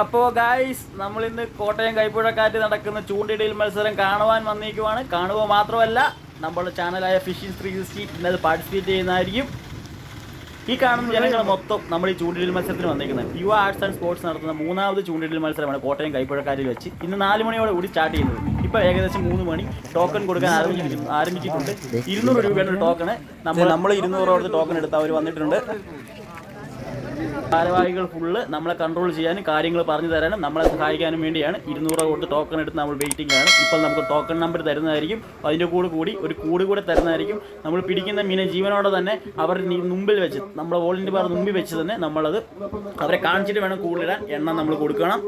അപ്പോൾ ഗായ്സ്, നമ്മളിന്ന് കോട്ടയം കൈപ്പുഴക്കാറ്റ് നടക്കുന്ന ചൂണ്ടിടയിൽ മത്സരം കാണുവാൻ വന്നിരിക്കുവാണ്. കാണുക മാത്രമല്ല, നമ്മുടെ ചാനലായ ഫിഷിംഗ് 360 ഇന്നത് പാർട്ടിസിപ്പേറ്റ് ചെയ്യുന്നതായിരിക്കും. ഈ കാണുന്ന ജനങ്ങൾ മൊത്തം നമ്മൾ ഈ ചൂണ്ടിടൽ മത്സരത്തിന് വന്നിരിക്കുന്നത് യുവ ആർട്സ് ആൻഡ് സ്പോർട്സ് നടത്തുന്ന 3ാമത് ചൂണ്ടിടൽ മത്സരമാണ് കോട്ടയം കൈപ്പുഴക്കാറ്റിൽ വെച്ച്. ഇന്ന് 4 മണിയോടെ കൂടി സ്റ്റാർട്ട് ചെയ്യുന്നത്. ഇപ്പോൾ ഏകദേശം 3 മണി. ടോക്കൺ കൊടുക്കാൻ ആരംഭിച്ചിട്ടുണ്ട്. 200 രൂപയാണ് ഒരു ടോക്കണ്. നമ്മൾ 200 കൊടുത്ത് ടോക്കൺ എടുത്ത് അവർ വന്നിട്ടുണ്ട്. ഭാരവാഹികൾ ഫുള്ള് നമ്മളെ കൺട്രോൾ ചെയ്യാനും കാര്യങ്ങൾ പറഞ്ഞു തരാനും നമ്മളെ സഹായിക്കാനും വേണ്ടിയാണ് 200 കൊടുത്ത് ടോക്കൺ എടുത്ത് നമ്മൾ വെയിറ്റിംഗ് ആണ്. ഇപ്പോൾ നമുക്ക് ടോക്കൺ നമ്പർ തരുന്നതായിരിക്കും. അതിൻ്റെ കൂടി ഒരു കൂടെ തരുന്നതായിരിക്കും. നമ്മൾ പിടിക്കുന്ന മീനെ ജീവനോടെ തന്നെ അവർ മുമ്പിൽ വെച്ച് നമ്മുടെ വോളണ്ടിയർമാർ മുമ്പിൽ വെച്ച് തന്നെ നമ്മളത് അവരെ കാണിച്ചിട്ട് വേണം കൂടുതലിടാൻ. എണ്ണം നമ്മൾ കൊടുക്കണം.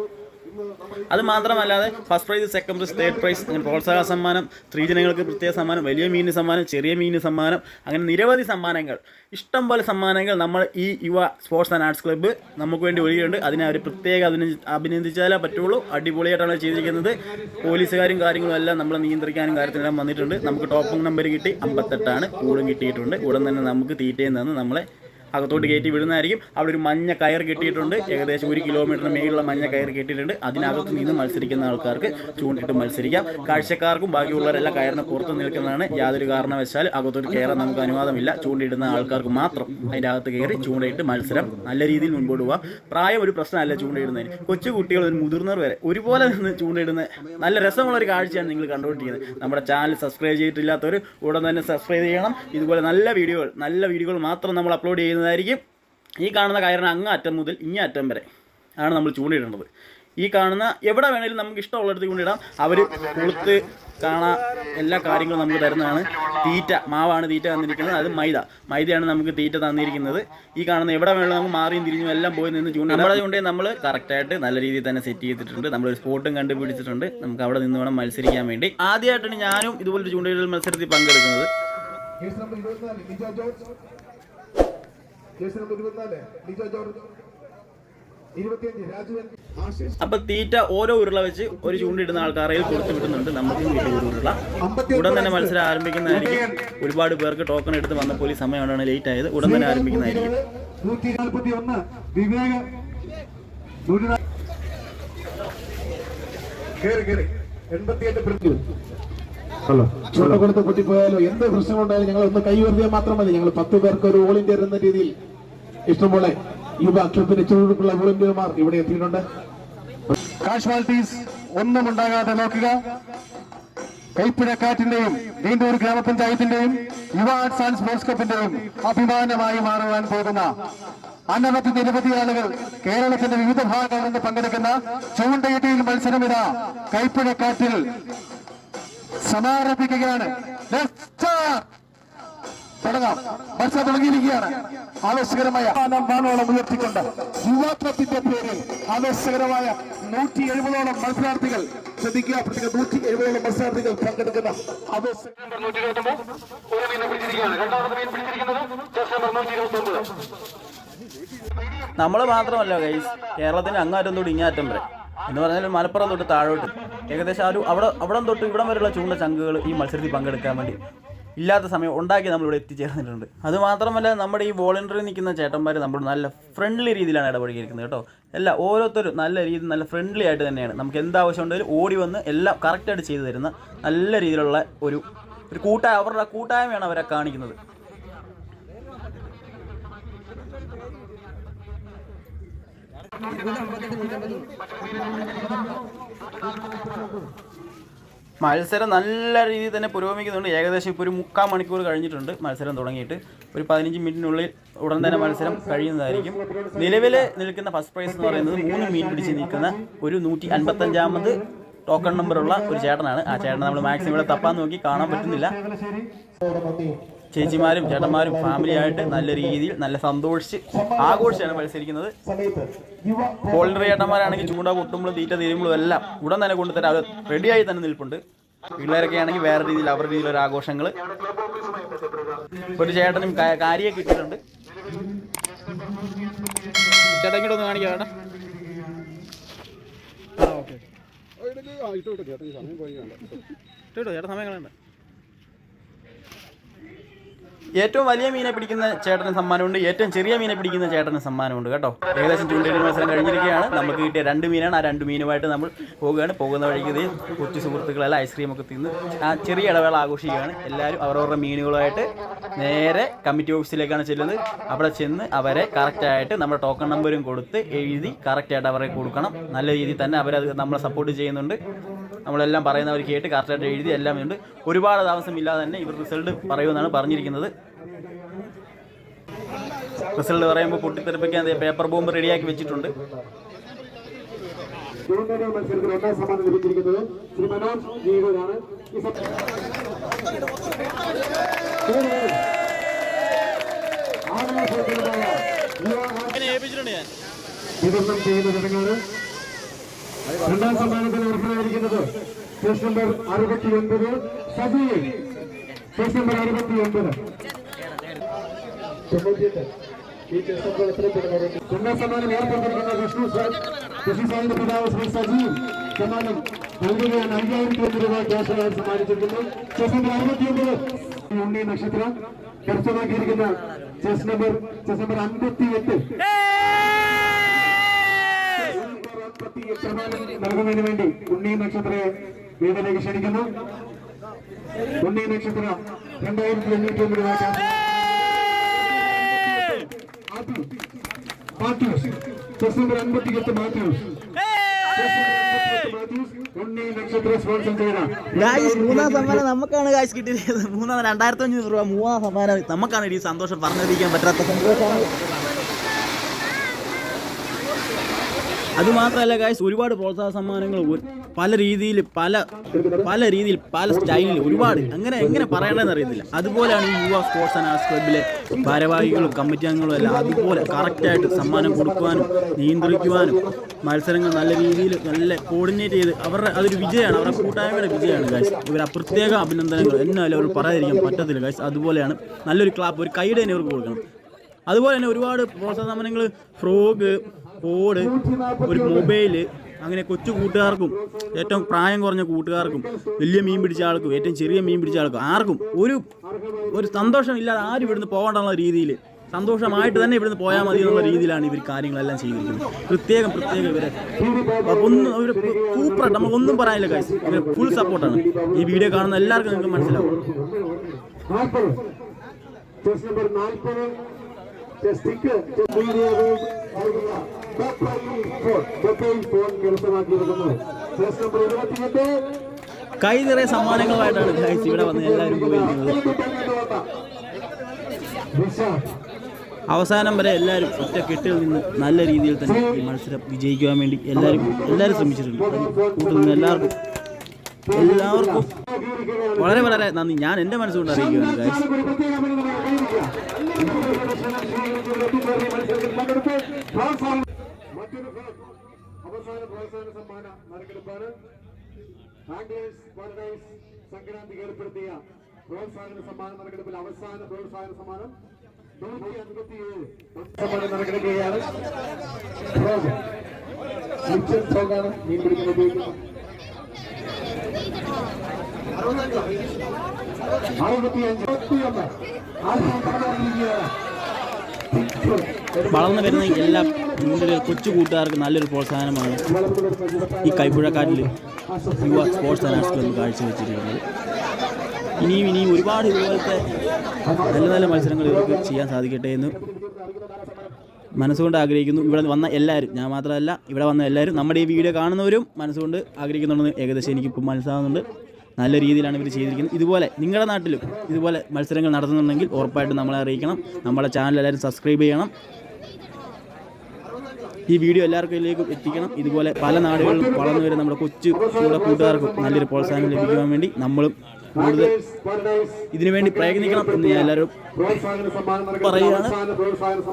അത് മാത്രമല്ലാതെ first prize, second prize, third prize, അങ്ങനെ പ്രോത്സാഹന സമ്മാനം, സ്ത്രീജനങ്ങൾക്ക് പ്രത്യേക സമ്മാനം, വലിയ മീനിന് സമ്മാനം, ചെറിയ മീനിന് സമ്മാനം, അങ്ങനെ നിരവധി സമ്മാനങ്ങൾ, ഇഷ്ടം പോലെ സമ്മാനങ്ങൾ നമ്മൾ ഈ യുവ സ്പോർട്സ് ആൻഡ് ആർട്സ് ക്ലബ്ബ് നമുക്ക് വേണ്ടി ഒരുക്കിയിട്ടുണ്ട്. അതിനെ അവർ പ്രത്യേകം അഭിനന്ദിച്ചാലേ പറ്റുള്ളൂ. അടിപൊളിയായിട്ടാണ് ചെയ്തിരിക്കുന്നത്. പോലീസുകാരും കാര്യങ്ങളും എല്ലാം നമ്മളെ നിയന്ത്രിക്കാനും കാര്യത്തിനെല്ലാം വന്നിട്ടുണ്ട്. നമുക്ക് ടോപ്പ് നമ്പർ കിട്ടി 58 കൂടും കിട്ടിയിട്ടുണ്ട്. ഉടൻ തന്നെ നമുക്ക് തീറ്റയിൽ നിന്ന് നമ്മളെ അകത്തോട്ട് കയറ്റി വിടുന്നതായിരിക്കും. അവിടെ ഒരു മഞ്ഞ കയർ കെട്ടിയിട്ടുണ്ട്. ഏകദേശം 1 കിലോമീറ്ററിന് മേലുള്ള മഞ്ഞ കയർ കെട്ടിയിട്ടുണ്ട്. അതിനകത്ത് നിന്ന് മത്സരിക്കുന്ന ആൾക്കാർക്ക് ചൂണ്ടിട്ട് മത്സരിക്കാം. കാഴ്ചക്കാർക്കും ബാക്കിയുള്ളവരെല്ലാം കയറിന് പുറത്ത് നിൽക്കുന്നതാണ്. യാതൊരു കാരണവശാലും അകത്തോട്ട് കയറാൻ നമുക്ക് അനുവാദമില്ല. ചൂണ്ടിയിടുന്ന ആൾക്കാർക്ക് മാത്രം അതിൻ്റെ അകത്ത് കയറി ചൂണ്ടയിട്ട് മത്സരം നല്ല രീതിയിൽ മുൻപോട്ട് പോകാം. പ്രായം ഒരു പ്രശ്നമല്ല ചൂണ്ടയിടുന്നതിന്. കൊച്ചു കുട്ടികൾ മുതിർന്നവർ വരെ ഒരുപോലെ നിന്ന് ചൂണ്ടയിടുന്ന നല്ല രസമുള്ളൊരു കാഴ്ചയാണ് നിങ്ങൾ കണ്ടുകൊണ്ടിരിക്കുന്നത്. നമ്മുടെ ചാനൽ സബ്സ്ക്രൈബ് ചെയ്തിട്ടില്ലാത്തവർ ഉടൻ തന്നെ സബ്സ്ക്രൈബ് ചെയ്യണം. ഇതുപോലെ നല്ല വീഡിയോകൾ മാത്രം നമ്മൾ അപ്ലോഡ് ചെയ്യുന്നത് ായിരിക്കും. ഈ കാണുന്ന കയറിന് അങ്ങ് അറ്റം മുതൽ ഇങ്ങേ അറ്റം വരെ ആണ് നമ്മൾ ചൂണ്ടിടേണ്ടത്. ഈ കാണുന്ന എവിടെ വേണേലും നമുക്ക് ഇഷ്ടമുള്ളിടത്ത് ചൂണ്ടിടാം. അവർ കൊളുത്ത് കാണാൻ എല്ലാ കാര്യങ്ങളും നമുക്ക് തരുന്നതാണ്. തീറ്റ മാവാണ് തീറ്റ തന്നിരിക്കുന്നത്. അത് മൈദയാണ് നമുക്ക് തീറ്റ തന്നിരിക്കുന്നത്. ഈ കാണുന്ന എവിടെ വേണമെങ്കിലും നമുക്ക് മാറിയും തിരിഞ്ഞും എല്ലാം പോയി നിന്ന് ചൂണ്ടി നമ്മുടെ ചൂണ്ടയിൽ നമ്മൾ കറക്റ്റായിട്ട് നല്ല രീതിയിൽ തന്നെ സെറ്റ് ചെയ്തിട്ടുണ്ട്. നമ്മളൊരു സ്പോട്ടും കണ്ടുപിടിച്ചിട്ടുണ്ട്. നമുക്ക് അവിടെ നിന്ന് വേണം മത്സരിക്കാൻ വേണ്ടി. ആദ്യമായിട്ടാണ് ഞാനും ഇതുപോലൊരു ചൂണ്ടയിടൽ മത്സരത്തിൽ പങ്കെടുക്കുന്നത്. അപ്പൊ തീറ്റ ഓരോ ഉരുള വെച്ച് ഒരു ചൂണ്ടിടുന്ന ആൾക്കാരെയിൽ കൊടുത്തു വിടുന്നുണ്ട്. നമുക്കും കിട്ടിയ ഒരു ഉരുള. ഉടൻ തന്നെ മത്സരം ആരംഭിക്കുന്നതായിരിക്കും. ഒരുപാട് പേർക്ക് ടോക്കൺ എടുത്ത് വന്നപ്പോൾ ഈ സമയമാണ് ലേറ്റ് ആയത്. ഉടൻ തന്നെ ആരംഭിക്കുന്നതായിരിക്കും. ചൂണ്ട കൊടുത്ത് പൊട്ടിപ്പോയാലോ എന്ത് പ്രശ്നമുണ്ടായാലും ഞങ്ങൾ ഒന്ന് കൈ ഉയർത്തിയാൽ മാത്രം മതി. ഞങ്ങൾ 10 പേർക്ക് ഒരു ഓൾ ഇന്ത്യ എന്ന രീതിയിൽ ഇഷ്ടംപോലെ യുവ ക്ലബിന്റെ ചുവടുള്ള വോളണ്ടിയർമാർ ഇവിടെ എത്തിയിട്ടുണ്ട്. കാഷ്വാലിറ്റീസ് ഒന്നും ഉണ്ടാകാതെ നോക്കുക. കൈപ്പുഴക്കാറ്റിന്റെയും നീണ്ടൂർ ഗ്രാമപഞ്ചായത്തിന്റെയും യുവ ആർട്സ് ആൻഡ് സ്പോർട്സ് ക്ലബിന്റെയും അഭിമാനമായി മാറുവാൻ പോകുന്ന നിരവധി ആളുകൾ കേരളത്തിന്റെ വിവിധ ഭാഗങ്ങളിൽ നിന്ന് പങ്കെടുക്കുന്ന ചൂണ്ടയിടയിൽ മത്സരമിതാ കൈപ്പുഴക്കാറ്റിൽ സമാരംഭിക്കുകയാണ്. തുടങ്ങാം. മത്സരം തുടങ്ങിയിരിക്കുകയാണ്. ആവേശകരമായ വാനോളം ഉയർത്തിക്കൊണ്ട് യുവാത്വത്തിന്റെ പേരിൽ ആവേശകരമായ 170ഓളം മത്സരാർത്ഥികൾ ശ്രദ്ധിക്കുക. 170ഓളം മത്സരാർത്ഥികൾ പങ്കെടുക്കുന്ന നമ്മൾ മാത്രമല്ല ഗൈസ്, കേരളത്തിന്റെ അങ്ങാറ്റം തൊട്ട് ഇങ്ങാറ്റം വരെ എന്ന് പറഞ്ഞാൽ മലപ്പുറം തൊട്ട് താഴോട്ട് ഏകദേശം അവിടെ തൊട്ട് ഇവിടം വരെയുള്ള ചൂണ്ട ചങ്കുകൾ ഈ മത്സരത്തിൽ പങ്കെടുക്കാൻ വേണ്ടി ഇല്ലാത്ത സമയം ഉണ്ടാക്കി നമ്മളിവിടെ എത്തിച്ചേർന്നിട്ടുണ്ട്. അതുമാത്രമല്ല, നമ്മുടെ ഈ വോളണ്ടിയറിൽ നിൽക്കുന്ന ചേട്ടന്മാർ നമ്മൾ നല്ല ഫ്രണ്ട്ലി രീതിയിലാണ് ഇടപഴകിയിരിക്കുന്നത് കേട്ടോ. ഓരോരുത്തരും നല്ല രീതിയിൽ നല്ല ഫ്രണ്ട്ലി ആയിട്ട് തന്നെയാണ്. നമുക്ക് എന്താവശ്യം ഉണ്ടെങ്കിലും ഓടി വന്ന് എല്ലാം കറക്റ്റായിട്ട് ചെയ്തു തരുന്ന നല്ല രീതിയിലുള്ള ഒരു അവരുടെ കൂട്ടായ്മയാണ് അവരെ കാണിക്കുന്നത്. മത്സരം നല്ല രീതിയിൽ തന്നെ പുരോഗമിക്കുന്നുണ്ട്. ഏകദേശം ഇപ്പോൾ ഒരു 3/4 മണിക്കൂർ കഴിഞ്ഞിട്ടുണ്ട് മത്സരം തുടങ്ങിയിട്ട്. ഒരു 15 മിനിറ്റിനുള്ളിൽ ഉടൻ തന്നെ മത്സരം കഴിയുന്നതായിരിക്കും. നിലവിൽ നിൽക്കുന്ന ഫസ്റ്റ് പ്രൈസ് എന്ന് പറയുന്നത് 3 മീൻ പിടിച്ച് നിൽക്കുന്ന ഒരു 155ാമത് ടോക്കൺ നമ്പറുള്ള ഒരു ചേട്ടനാണ്. ആ ചേട്ടനെ നമ്മൾ മാക്സിമം ഇവിടെ തപ്പാൻ നോക്കി കാണാൻ പറ്റുന്നില്ല. ചേച്ചിമാരും ചേട്ടന്മാരും ഫാമിലിയായിട്ട് നല്ല രീതിയിൽ നല്ല സന്തോഷിച്ച് ആഘോഷിച്ചാണ് മത്സരിക്കുന്നത്. വോളണ്ടിയർ ചേട്ടന്മാരാണെങ്കിൽ ചൂണ്ട പൊട്ടുമ്പോഴും തീറ്റ തീരുമ്പോഴും എല്ലാം ഉടൻ തന്നെ കൊണ്ടുതരാം. അത് റെഡിയായി തന്നെ നിൽപ്പുണ്ട്. പിള്ളേരൊക്കെ ആണെങ്കിൽ വേറെ രീതിയിൽ അവരുടെ രീതിയിലൊരു ആഘോഷങ്ങൾ. ഒരു ചേട്ടനും കാര്യമൊക്കെ ഇട്ടിട്ടുണ്ട്. ചേട്ടൻ ഇങ്ങോട്ടൊന്ന് കാണിക്കാം ചേട്ടാ. ചേട്ടാ സമയങ്ങളുണ്ട്. ഏറ്റവും വലിയ മീനെ പിടിക്കുന്ന ചേട്ടന് സമ്മാനമുണ്ട്, ഏറ്റവും ചെറിയ മീനെ പിടിക്കുന്ന ചേട്ടന് സമ്മാനമുണ്ട് കേട്ടോ. ഏകദേശം ചൂണ്ടയിടൽ മത്സരം കഴിഞ്ഞിരിക്കുകയാണ്. നമുക്ക് കിട്ടിയ 2 മീനാണ്. ആ 2 മീനുമായിട്ട് നമ്മൾ പോവുകയാണ്. പോകുന്ന വഴിക്ക് ഇത് കൊച്ചു സുഹൃത്തുക്കളെല്ലാം ഐസ്ക്രീമൊക്കെ തിന്ന് ആ ചെറിയ ഇടവേള ആഘോഷിക്കുകയാണ്. എല്ലാവരും അവരവരുടെ മീനുകളുമായിട്ട് നേരെ കമ്മിറ്റി ഓഫീസിലേക്കാണ് ചെല്ലുന്നത്. അവിടെ ചെന്ന് അവരെ കറക്റ്റായിട്ട് നമ്മുടെ ടോക്കൺ നമ്പരും കൊടുത്ത് എഴുതി കറക്റ്റായിട്ട് അവരെ കൊടുക്കണം. നല്ല രീതിയിൽ തന്നെ അവരത് നമ്മളെ സപ്പോർട്ട് ചെയ്യുന്നുണ്ട്. നമ്മളെല്ലാം പറയുന്നവർ കേട്ട് കറക്റ്റായിട്ട് എഴുതി എല്ലാം ഉണ്ട്. ഒരുപാട് താമസമില്ലാതെ തന്നെ ഇവർ റിസൾട്ട് പറയുമെന്നാണ് പറഞ്ഞിരിക്കുന്നത്. റിസൾട്ട് പറയുമ്പോൾ പൊട്ടിത്തെറിപ്പിക്കാൻ പേപ്പർ ബോംബ് റെഡിയാക്കി വെച്ചിട്ടുണ്ട്. വിതരണം ചെയ്യുന്ന ചടങ്ങാണ്. 2ാം സമ്മാനത്തിന് ഉറപ്പായിരിക്കുന്നത് case number 69 Sajeev. Case number 69 2ാം സമ്മാനം ഏർപ്പെടുത്തിയിരിക്കുന്ന വിഷ്ണു സാറിന്റെ പിതാവ് ശ്രീ സജീവ് സമ്മാനം നൽകുകയാണ്. 5001 രൂപ ക്യാഷായി സമ്മാനിച്ചിരിക്കുന്നു. കേസ് നമ്പർ 69 ഉണ്ണി നക്ഷത്രം കരസ്ഥമാക്കിയിരിക്കുന്ന കേസ് നമ്പർ 58 നൽകുന്നതിന് വേണ്ടി ഉണ്ണി നക്ഷത്രയെ വീട്ടിലേക്ക് ക്ഷണിക്കുന്നു. ഉണ്ണി നക്ഷത്ര 2501 രൂപ. മാത്യൂസ് കേസ് നമ്പർ 58 മാത്യൂസ് ഉണ്ണി നക്ഷത്ര സ്പോൺസർ ചെയ്ത 3ാം സമ്മാനം നമുക്കാണ് കാശ് കിട്ടിയത്. 2500 രൂപ 3ാം സമ്മാനം നമുക്കാണ്. ഈ സന്തോഷം പറഞ്ഞറിയിക്കാൻ പറ്റാത്ത സന്തോഷമാണ്. അതുമാത്രമല്ല ഗായ്സ്, ഒരുപാട് പ്രോത്സാഹന സമ്മാനങ്ങൾ പല രീതിയിൽ പല സ്റ്റൈലിൽ ഒരുപാട് എങ്ങനെ പറയണമെന്ന് അറിയത്തില്ല. അതുപോലെയാണ് ഈ യുവ സ്പോർട്സ് ആൻഡ് ആർട്സ് ക്ലബ്ബിലെ ഭാരവാഹികളും കമ്മിറ്റി അംഗങ്ങളും എല്ലാം അതുപോലെ കറക്റ്റായിട്ട് സമ്മാനം കൊടുക്കുവാനും നിയന്ത്രിക്കുവാനും മത്സരങ്ങൾ നല്ല രീതിയിൽ നല്ല കോർഡിനേറ്റ് ചെയ്ത് അവരുടെ അതൊരു വിജയമാണ്, അവരുടെ കൂട്ടായ്മയുടെ വിജയമാണ് ഗായ്സ്. ഇവർ പ്രത്യേക അഭിനന്ദനങ്ങൾ എന്നാലും അവർ പറയാതിരിക്കാൻ പറ്റത്തില്ല ഗായ്സ്. അതുപോലെയാണ് നല്ലൊരു ക്ലാപ്പ്, ഒരു കൈയുടെ തന്നെ അവർക്ക് കൊടുക്കണം. അതുപോലെ തന്നെ ഒരുപാട് പ്രോത്സാഹന സമ്മാനങ്ങൾ ഫ്രോഗ്, കോഡ്, ഒരു മൊബൈല്, അങ്ങനെ കൊച്ചു കൂട്ടുകാർക്കും ഏറ്റവും പ്രായം കുറഞ്ഞ കൂട്ടുകാർക്കും വലിയ മീൻ പിടിച്ച ആൾക്കും ഏറ്റവും ചെറിയ മീൻ പിടിച്ച ആൾക്കും ആർക്കും ഒരു സന്തോഷമില്ലാതെ ആരും ഇവിടുന്ന് പോകേണ്ടുള്ള രീതിയിൽ സന്തോഷമായിട്ട് തന്നെ ഇവിടുന്ന് പോയാൽ മതി എന്നുള്ള രീതിയിലാണ് ഇവർ കാര്യങ്ങളെല്ലാം ചെയ്തിരിക്കുന്നത്. പ്രത്യേകം ഇവരെ ഒരു സൂപ്പറായിട്ട് നമുക്കൊന്നും പറയാനില്ല ഗൈസ്. ഇവർ ഫുൾ സപ്പോർട്ടാണ്. ഈ വീഡിയോ കാണുന്ന എല്ലാവർക്കും നിങ്ങൾക്ക് മനസ്സിലാവും. കൈ നിറയെ സമ്മാനങ്ങളുമായിട്ടാണ് ഗൈസ് ഇവിടെ വന്ന് എല്ലാവരും പോയിരിക്കുന്നത്. അവസാനം വരെ എല്ലാവരും ഒറ്റ കെട്ടിൽ നിന്ന് നല്ല രീതിയിൽ തന്നെ ഈ മത്സരം വിജയിക്കുവാൻ വേണ്ടി എല്ലാവരും ശ്രമിച്ചിട്ടുണ്ട്. കൂട്ടുന്ന എല്ലാവർക്കും വളരെ വളരെ നന്ദി. ഞാൻ എൻ്റെ മനസ്സുകൊണ്ട് അറിയിക്കുകയാണ് ഗൈസ്. അവസാന പ്രോത്സാഹന സമ്മാന നറുക്കെടുപ്പാണ്. സംക്രാന്തി ഏർപ്പെടുത്തിയ പ്രോത്സാഹന സമ്മാന നറുക്കെടുപ്പിൽ അവസാന പ്രോത്സാഹന സമ്മാനം 157 സമ്മാനം നറുക്കെടുക്കുകയാണ്. ഫ്രോഗാണ് മീൻ പിടിക്കാൻ ഉപയോഗിക്കുന്നത്. 65 വളർന്നു വരുന്ന എല്ലാ കൊച്ചു കൂട്ടുകാർക്ക് നല്ലൊരു പ്രോത്സാഹനമാണ് ഈ കൈപ്പുഴക്കാട്ടിൽ യുവ സ്പോർട്സ് ആൻഡ് ആർട്സ് ക്ലബ്ബ് കാഴ്ചവെച്ചിരിക്കുന്നത്. ഇനിയും ഒരുപാട് ഇതുപോലത്തെ നല്ല മത്സരങ്ങൾ ഇവർക്ക് ചെയ്യാൻ സാധിക്കട്ടെ എന്ന് മനസ്സുകൊണ്ട് ആഗ്രഹിക്കുന്നു. ഇവിടെ വന്ന എല്ലാവരും, ഞാൻ മാത്രമല്ല ഇവിടെ വന്ന എല്ലാവരും, നമ്മുടെ ഈ വീഡിയോ കാണുന്നവരും മനസ്സുകൊണ്ട് ആഗ്രഹിക്കുന്നുണ്ടെന്ന് ഏകദേശം എനിക്കിപ്പോൾ മനസ്സിലാകുന്നുണ്ട്. നല്ല രീതിയിലാണ് ഇവർ ചെയ്തിരിക്കുന്നത്. ഇതുപോലെ നിങ്ങളുടെ നാട്ടിലും ഇതുപോലെ മത്സരങ്ങൾ നടത്തുന്നുണ്ടെങ്കിൽ ഉറപ്പായിട്ടും നമ്മളെ അറിയിക്കണം. നമ്മുടെ ചാനൽ എല്ലാവരും സബ്സ്ക്രൈബ് ചെയ്യണം. ഈ വീഡിയോ എല്ലാവർക്കും എത്തിക്കണം. ഇതുപോലെ പല നാടുകളിലും വളർന്നു വരുന്ന നമ്മുടെ കൊച്ചു കൂട്ടുകാർക്കും നല്ലൊരു പ്രോത്സാഹനം ലഭിക്കുവാൻ വേണ്ടി നമ്മളും കൂടുതൽ ഇതിനുവേണ്ടി പ്രയത്നിക്കണം എന്ന് ഞാൻ എല്ലാവരും പറയുകയാണ്.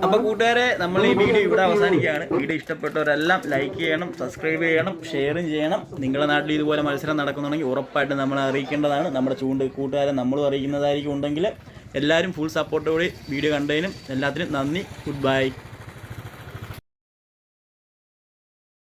അപ്പോൾ കൂട്ടുകാരെ, നമ്മൾ ഈ വീഡിയോ ഇവിടെ അവസാനിക്കുകയാണ്. വീഡിയോ ഇഷ്ടപ്പെട്ടവരെല്ലാം ലൈക്ക് ചെയ്യണം, സബ്സ്ക്രൈബ് ചെയ്യണം, ഷെയറും ചെയ്യണം. നിങ്ങളുടെ നാട്ടിൽ ഇതുപോലെ മത്സരം നടക്കുന്നുണ്ടെങ്കിൽ ഉറപ്പായിട്ടും നമ്മളെ അറിയിക്കേണ്ടതാണ്. നമ്മുടെ കൂട്ടുകാരെ നമ്മളും അറിയിക്കുന്നതായിരിക്കും. ഉണ്ടെങ്കിൽ എല്ലാവരും ഫുൾ സപ്പോർട്ടോടെ വീഡിയോ കണ്ടതിനും എല്ലാത്തിനും നന്ദി. Good bye.